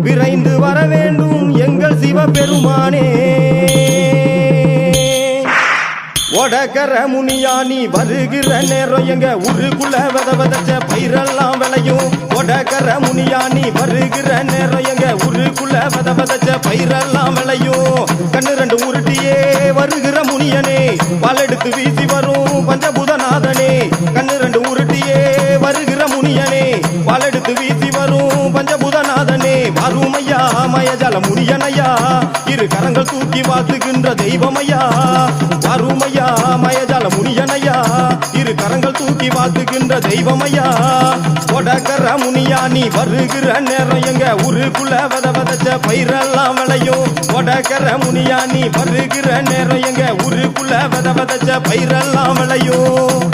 விரைந்து வர வேண்டும் எங்கள் சிவபெருமானே. ஒடக்கர முனியா நீ வருகிற நேரம் எங்க ஊருக்குள்ள விதச்ச பயிரெல்லாம் விளையும். ஒடக்கர முனியா நீ வருகிற நேரம் எங்க ஊருக்குள்ள விதச்ச பயிரெல்லாம் விளையும். கண்ணு ரெண்டு உருட்டியே வருகிற முனியனே, வாளெடுத்து வீசி வரும் பஞ்சபூதநாதனே. கண்ணு ரெண்டு உருட்டியே வருகிற முனியனே, வாளெடுத்து வீசி வரும் பஞ்சபூதநாதனே. வாருமையா மயஜால முனியனையா, இரு கரங்கள் தூக்கி வாத்துகின்ற தெய்வமையா. வாருமையா மயஜால முனியனையா, இரு கரங்கள் தூக்கி வாத்துகின்ற தெய்வமையா. ஒடக்கர முனியா நீ வருகிற நேரம் எங்க ஊருக்குள்ள விதச்ச பயிரெல்லாம் விளையும். ஒடக்கர முனியா நீ வருகிற நேரம் எங்க ஊருக்குள்ள விதச்ச பயிரெல்லாம் விளையும்.